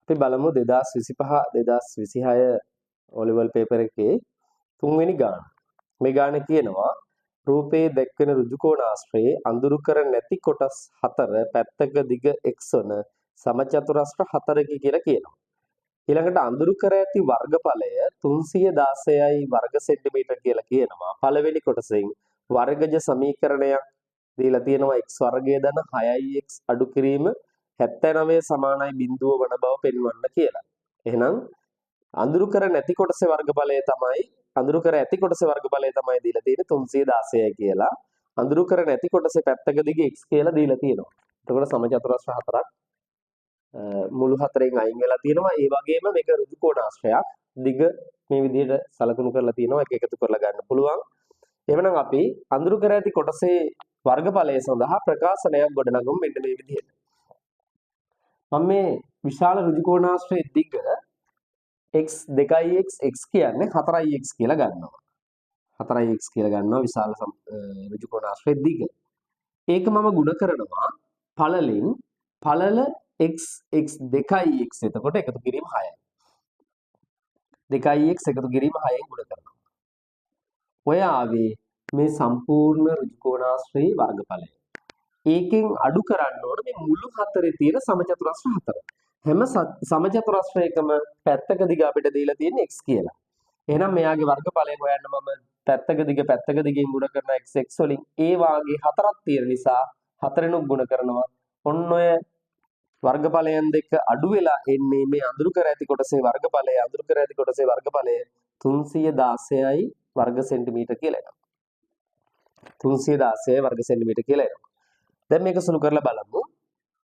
අපි බලමු 2025 2026 O level paper එකේ 3 වෙනි ගාන. මේ ගානේ කියනවා රූපයේ දැක්වෙන ඍජු කෝණාශ්‍රයේ අඳුරු කර නැති කොටස් 4 පැත්තක දිග x වන සමචතුරස්‍ර 4කි කියලා කියනවා. ඊළඟට අඳුරු කර ඇති වර්ගඵලය 316යි වර්ග සෙන්ටිමීටර කියලා කියනවා. පළවෙනි කොටසෙන් වර්ගජ සමීකරණයක් දීලා තියෙනවා x වර්ගය දන 6x අඩු කිරීම 79 සමානයි බිඳුව වන බව පෙන්වන්න කියලා. එහෙනම් අඳුරු කර නැති කොටසේ වර්ගඵලය තමයි අඳුරු කර ඇති කොටසේ වර්ගඵලය තමයි දීලා තියෙන්නේ 316යි කියලා. අඳුරු කර නැති කොටසේ පැත්තක දිග x කියලා දීලා තියෙනවා. එතකොට සමචතුරස්‍ර හතරක් මුළු හතරෙන් අයින් වෙලා තියෙනවා. ඒ වගේම මේක ඍජු කෝණාශ්‍රයක්. දිග මේ විදිහට සලකුණු කරලා තියෙනවා. ඒක එකතු කරලා ගන්න පුළුවන්. එවනම් අපි අඳුරු කර ඇති කොටසේ වර්ගඵලය සඳහා ප්‍රකාශනයක් ගොඩනගමු මෙන්න මේ විදිහට. මම මේ විශාල ඍජු කෝණාශ්‍රයේ දිග x 2x x කියන්නේ 4x කියලා ගන්නවා. 4x කියලා ගන්නවා විශාල ඍජු කෝණාශ්‍රයේ දිග. ඒක මම ගුණ කරනවා පළලෙන් පළල x x 2x එතකොට එකතු කිරීම 6යි. 2x එකතු කිරීම 6ෙන් ගුණ කරනවා. ඔය ආවේ මේ සම්පූර්ණ ඍජු කෝණාශ්‍රයේ වර්ගඵලය. ඒකෙන් අඩු කරන්න ඕන මේ මුළු හතරේ තියෙන සමචතුරස්‍ර හතර. හැම සමචතුරස්‍රයකම පැත්තක දිග අපිට දීලා තියෙන්නේ x කියලා. එහෙනම් මෙයාගේ වර්ගඵලය හොයන්න මම පැත්තක දිගින් ගුණ කරන x වලින් ඒ වාගේ හතරක් තියෙන නිසා හතරෙනුත් ගුණ කරනවා. ඔන්න ඔය වර්ගඵලයන් දෙක අඩු වෙලා එන්නේ මේ අඳුරු කර ඇති කොටසේ වර්ගඵලය 316යි වර්ග සෙන්ටිමීටර කියලා එනවා. 316යි වර්ග සෙන්ටිමීටර කියලා එනවා. දැන් මේක සුළු කරලා බලමු.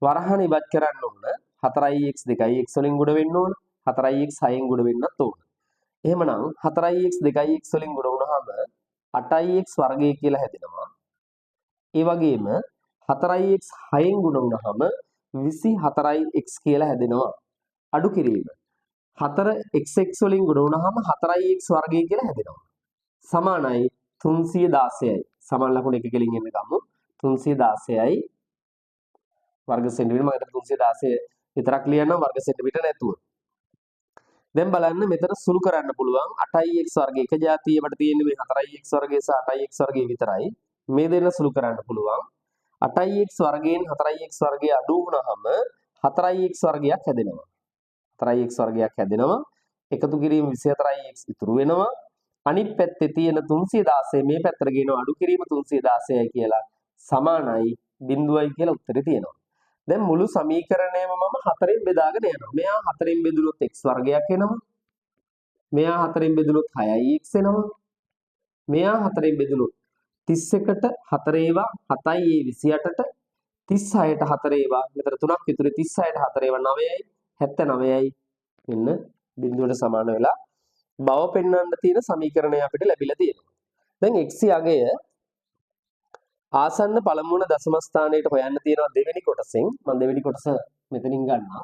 වරහන ඉවත් කරන්න ඕන 4x 2x වලින් ගුණ වෙන්න ඕන 4x 6ෙන් ගුණ වෙන්නත් ඕන. එහෙමනම් 4x 2x වලින් ගුණ වුණාම 8x වර්ගය කියලා හැදෙනවා. ඒ වගේම 4x 6ෙන් ගුණ වුණාම 24x කියලා හැදෙනවා. අඩු කිරීම 4xx වලින් ගුණ වුණාම 4x වර්ගය කියලා හැදෙනවා. සමානයි 316යි. සමාන ලකුණ එක කෙලින් එන්න ගමු. 316යි වර්ග සෙන්ටිමීටර මම හිතන්නේ 316 විතරක් ලියනවා වර්ග සෙන්ටිමීටර නැතුව. දැන් බලන්න මෙතන සුළු කරන්න පුළුවන් 8x වර්ගය එක જાතියෙකට තියෙන්නේ මේ 4x වර්ගය සහ 8x වර්ගය විතරයි. මේ දෙන්න සුළු කරන්න පුළුවන්. 8x වර්ගයෙන් 4x වර්ගය අඩු වුණාම 4x වර්ගයක් හැදෙනවා. 4x වර්ගයක් හැදෙනවා. එකතු කිරීම 24x ඉතුරු වෙනවා. අනිත් පැත්තේ තියෙන 316 මේ පැත්තට ගේනවා අඩු කිරීම 316යි කියලා සමානයි බිඳුවයි කියලා උත්තරේ තියෙනවා. දැන් මුළු සමීකරණයම මම 4ෙන් බෙදාගෙන යනවා. මෙයා 4ෙන් බෙදුනොත් x වර්ගයක් එනවා. මෙයා 4ෙන් බෙදුනොත් 6x එනවා. මෙයා 4ෙන් බෙදුනොත් 31ට 4 ඒවා 7යි 28ට 36ට 4 ඒවා මෙතන 3ක් ඉතුරු 36ට 4 ඒවා 9යි 79යි මෙන්න බිඳුවට සමාන වෙලා බව පෙන්වන්න තියෙන සමීකරණය අපිට ලැබිලා තියෙනවා. දැන් x යගය ආසන්න පළමු වන දශම ස්ථානයට හොයන්න තියෙනවා දෙවෙනි කොටසෙන්. මම දෙවෙනි කොටස මෙතනින් ගන්නවා.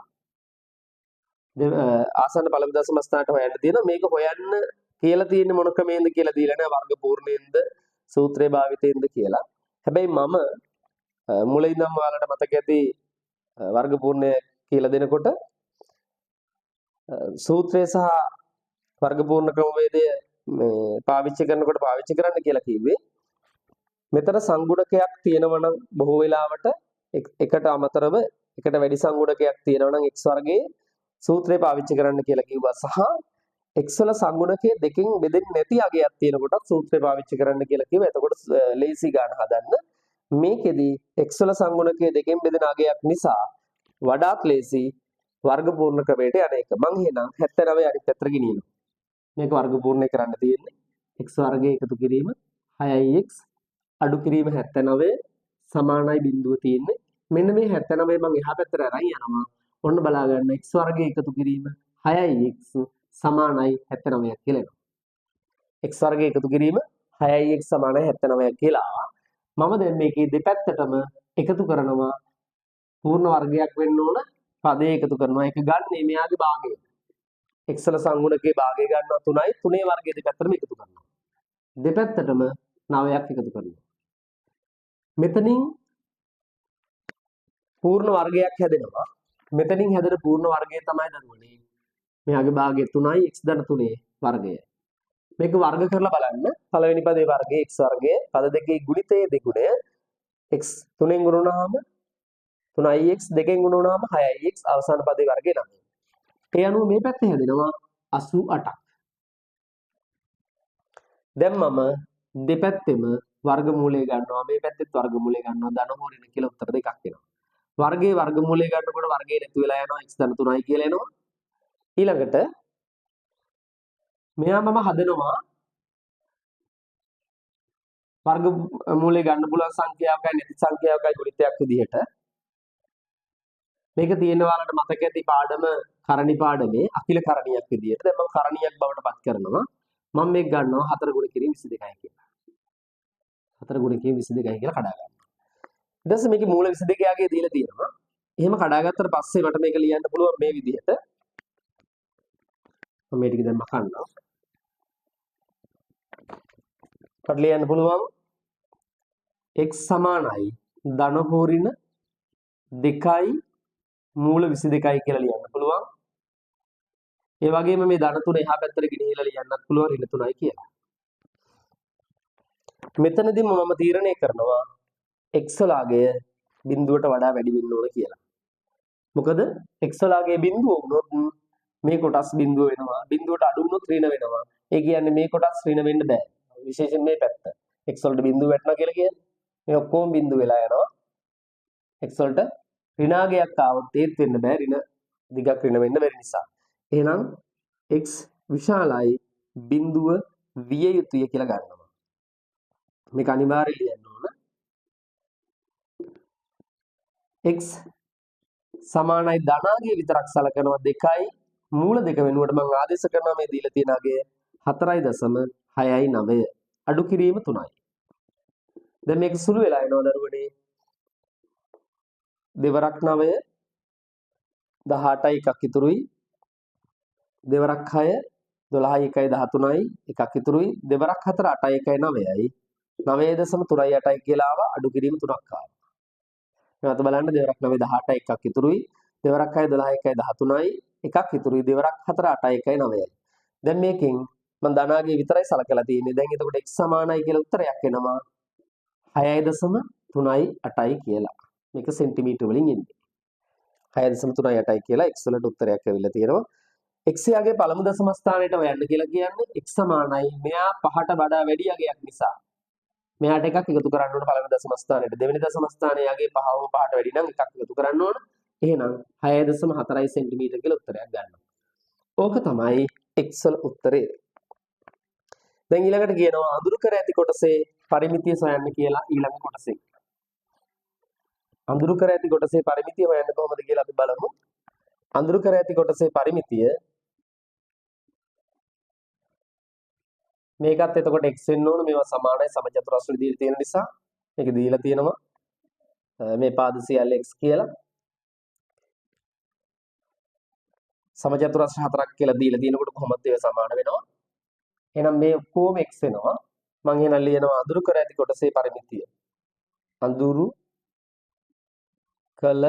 ආසන්න පළමු දශම ස්ථානයට හොයන්න තියෙනවා. මේක හොයන්න කියලා තියෙන්නේ මොන ක්‍රමයෙන්ද කියලා දීලා නැහැ. වර්ග පූර්ණයෙන්ද සූත්‍රය භාවිතයෙන්ද කියලා. හැබැයි මම මුලින් ඉඳන්ම ඔයාලට මතක ඇති වර්ග පූර්ණය කියලා දෙනකොට සූත්‍රය සහ වර්ග පූර්ණ ක්‍රමවේදය මේ පාවිච්චි කරනකොට පාවිච්චි කරන්න කියලා කිව්වේ. මෙතන සංගුණකයක් තියෙනවා නම් බොහෝ වෙලාවට එකට අමතරව එකට වැඩි සංගුණකයක් තියෙනවා නම් x වර්ගයේ සූත්‍රය පාවිච්චි කරන්න කියලා කිව්වා සහ x වල සංගුණකයේ දෙකෙන් බෙදෙන්නේ නැති අගයක් තියෙනකොට සූත්‍රය පාවිච්චි කරන්න කියලා කිව්වා. එතකොට ලේසි ගන්න හදන්න. මේකෙදි x වල සංගුණකයේ දෙකෙන් බෙදෙන අගයක් නිසා වඩාත් ලේසි වර්ග පූර්ණ ක්‍රමයට යන එක. මං එහෙනම් 79 අනිත් පැත්තට ගෙනියනවා. මේක වර්ග පූර්ණය කරන්න තියෙන්නේ x වර්ගයේ එකතු කිරීම 6x අඩු කිරීම 79 සමානයි බිඳුව තියෙන්නේ. මෙන්න මේ 79 මම එහා පැත්තට අරන් යනවා. ඔන්න බලා ගන්න x වර්ගයේ එකතු කිරීම 6x සමානයි 79ක් කියලා එනවා. x වර්ගයේ එකතු කිරීම 6x සමානයි 79ක් කියලා. මම දැන් මේකේ දෙපැත්තටම එකතු කරනවා. පූර්ණ වර්ගයක් වෙන්න ඕන පදේ එකතු කරනවා. ඒක ගන්නේ මෙයාගේ භාගය. x වල සංගුණකයේ භාගය ගන්නවා 3යි. 3 වර්ගයේ දෙපැත්තටම එකතු කරනවා. දෙපැත්තටම 9ක් එකතු කරනවා. මෙතනින් පූර්ණ වර්ගයක් හැදෙනවා. මෙතනින් හැදෙන පූර්ණ වර්ගය තමයි දරුවනේ මෙයාගේ භාගය 3යි x ධන 3 වර්ගය. මේක වර්ග කරලා බලන්න. පළවෙනි පදේ වර්ගය x වර්ගය, පද දෙකේ ගුණිතයේ දෙගුණය x 3ෙන් ගුණ වුණාම 3ix 2ෙන් ගුණ වුණාම 6ix අවසාන පදේ වර්ගය 9. ඒ අනුව මේ පැත්තේ හැදෙනවා 88ක්. දැන් මම දෙපැත්තෙම වර්ගමූලය ගන්නවා. මේ පැත්තෙත් වර්ගමූලය ගන්නවා. ධන හෝ ඍණ කියලා උත්තර දෙකක් එනවා. වර්ගයේ වර්ගමූලය ගන්නකොට වර්ගය නැති වෙලා යනවා. x ධන 3යි කියලා එනවා. ඊළඟට මෙයා මම හදනවා වර්ගමූලය ගන්න පුළුවන් සංඛ්‍යාවකයි නැති සංඛ්‍යාවකයි ගුණිතයක් විදිහට. මේක තියෙන ඔයාලට මතක ඇති පාඩම කරණි පාඩමේ අකිල කරණියක් විදිහට. දැන් මම කරණියක් බවට පත් කරනවා. මම මේක ගන්නවා 4 ගුණ කිරීම 22යි කියලා. 4 ගුණ කිරීම 22යි කියලා කඩා ගන්නවා. ඊට පස්සේ මේකේ මූල 22 යාගේ දීලා තියෙනවා. එහෙම කඩාගත්තට පස්සේ මට මේක ලියන්න පුළුවන් මේ විදිහට. මම මේ ටික දැන් මකන්නවා. මට ලියන්න පුළුවන් x සමානයි ධන හෝ ඍණ 2යි මූල 22යි කියලා ලියන්න පුළුවන්. ඒ වගේම මේ ධන 3 එහා පැත්තට ගෙනිහිලා ලියන්නත් පුළුවන් ඍණ 3යි කියලා. මෙතනදී මම තීරණය කරනවා x වලාගය බිඳුවට වඩා වැඩි වෙන්න ඕන කියලා. මොකද x වලාගය බිඳුව වුණොත් මේ කොටස් බිඳුව වෙනවා. බිඳුවට අඩු වුණොත් ඍණ වෙනවා. ඒ කියන්නේ මේ කොටස් ඍණ වෙන්න බෑ. විශේෂයෙන් මේ පැත්ත. x වලට බිඳුව වැටෙනවා කියලා කියන්නේ මේ ඔක්කොම බිඳුව වෙලා යනවා. x වලට ඍණාගයක් ආවොත් ඒත් වෙන්න බෑ. ඍණ දිගක් ඍණ වෙන්න බැරි නිසා. එහෙනම් x විශාලයි බිඳුව විය යුතුය කියලා ගන්නවා. මේක අනිවාර්යයෙන් ලියන්න ඕන. x සමානයි ධනාගය විතරක් සලකනවා 2යි මූල 2 වෙනුවට මම ආදේශ කරනවා මේ දීලා තියෙන අගය 4.69 අඩු කිරීම 3යි. දැන් මේක සුළු වෙලා යනවා දරුවනේ. දෙවරක් 9 18යි එකක් ඉතුරුයි. දෙවරක් 6 12යි 1යි 13යි එකක් ඉතුරුයි. දෙවරක් 4 8යි 1යි 9යි 9.38යි කියලා ආවා. අඩු කිරීම 3ක් ආවා. නැවත බලන්න දෙවරක් 9 18යි එකක් ඉතුරුයි. දෙවරක් 6 12යි 1යි 13යි එකක් ඉතුරුයි. දෙවරක් 4 8යි 1යි 9යි. දැන් මේකෙන් මම ධනාගය විතරයි සලකලා තියෙන්නේ. දැන් එතකොට x සමානයි කියලා උත්තරයක් එනවා 6.38යි කියලා. මේක සෙන්ටිමීටර වලින් එන්නේ. 6.38යි කියලා x වලට උත්තරයක් ඇවිල්ලා තියෙනවා. x යාගේ පළමු දශම ස්ථානයට හොයන්න කියලා කියන්නේ x සමානයි මෙයා 5ට වඩා වැඩි අගයක් නිසා. මෙයාට එකක් එකතු කරන්න ඕන පළවෙනි දශම ස්ථානයට. දෙවෙනි දශම ස්ථානයේ යගේ 5ව 5ට වැඩි නම් එකක් එකතු කරන්න ඕන. එහෙනම් 6.4 සෙන්ටිමීටර කියලා උත්තරයක් ගන්නවා. ඕක තමයි x වල උත්තරේ. දැන් ඊළඟට කියනවා අඳුරු කර ඇති කොටසේ පරිමිතිය සොයන්න කියලා ඊළඟ කොටසේ. අඳුරු කර ඇති කොටසේ පරිමිතිය හොයන්න කොහොමද කියලා අපි බලමු. අඳුරු කර ඇති කොටසේ පරිමිතිය මේකත් එතකොට x වෙන්න ඕන. මේවා සමානයි සමචතුරස්‍රය දීලා තියෙන නිසා මේක දීලා තියෙනවා මේ පාද සියල්ල x කියලා. සමචතුරස්‍රය හතරක් කියලා දීලා තියෙනකොට කොහොමද ඒවා සමාන වෙනවා? එහෙනම් මේ ඔක්කොම x වෙනවා. මම එහෙනම් ලියනවා අඳුරු කර ඇති කොටසේ පරිමිතිය. අඳුරු කළ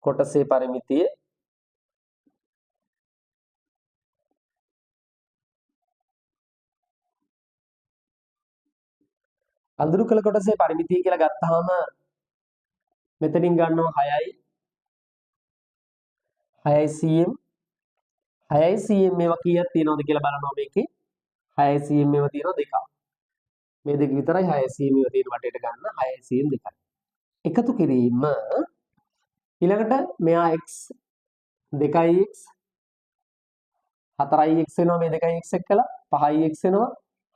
කොටසේ පරිමිතිය අඳුරු කළ කොටසේ පරිමිතිය කියලා ගත්තාම මෙතනින් ගන්නවා 6යි 6යි cm මේවා කීයක් තියෙනවද කියලා බලනවා මේකේ 6යි cm මේවා තියෙනවා දෙකක්. මේ දෙක විතරයි 6යි cm මේවා තියෙන වටේට ගන්න 6යි cm දෙකයි. එකතු කිරීම ඊළඟට මෙයා x 2ix 4ix වෙනවා මේ 2ix එක්කලා 5ix වෙනවා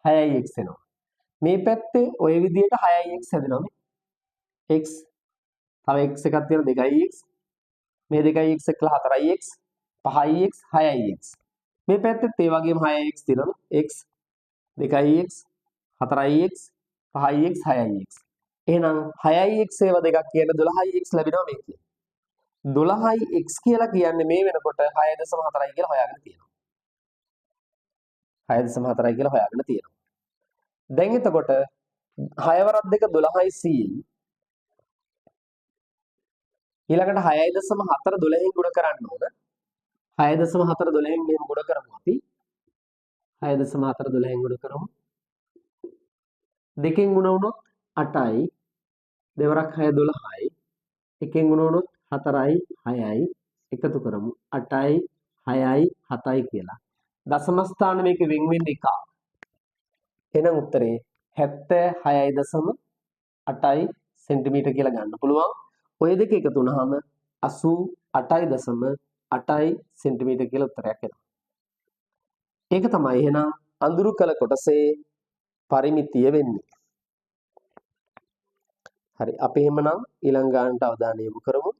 6ix වෙනවා. මේ පැත්තේ ওই විදිහට 6ix හැදෙනවා මේ x තව x එකක් තියෙන 2ix මේ 2ix එක්කලා 4ix 5ix 6ix මේ පැත්තෙත් ඒ වගේම 6ix තියෙනවා x 2ix 4ix 5ix 6ix එහෙනම් 6ix ඒවා දෙකක් කියන 12ix ලැබෙනවා මේකේ 12ix කියලා කියන්නේ මේ වෙනකොට 6.4යි කියලා හොයාගෙන තියෙනවා 6.4යි කියලා හොයාගෙන තියෙනවා දැන් එතකොට 6 වරක් 2 12යි c ඊළඟට 6.4 12න් ගුණ කරන්න ඕන. 6.4 12න් මෙහෙම ගුණ කරමු අපි. 6.4 12න් ගුණ කරමු. දෙකෙන් ගුණ වුණොත් 8යි. දෙවරක් 6 12යි. එකෙන් ගුණ වුණොත් 4යි 6යි. එකතු කරමු 8යි 6යි 7යි කියලා. දශම ස්ථාන මේක වෙන් වෙන්නේ 1. එහෙනම් උත්තරේ 76.8 සෙන්ටිමීටර කියලා ගන්න පුළුවන්. ඔය දෙක එකතු වුනහම 88.8 සෙන්ටිමීටර කියලා උත්තරයක් එනවා. ඒක තමයි එහෙනම් අඳුරු කළ කොටසේ පරිමිතිය වෙන්නේ. හරි අපි එහෙමනම් ඊළඟ ගානට අවධානය යොමු කරමු.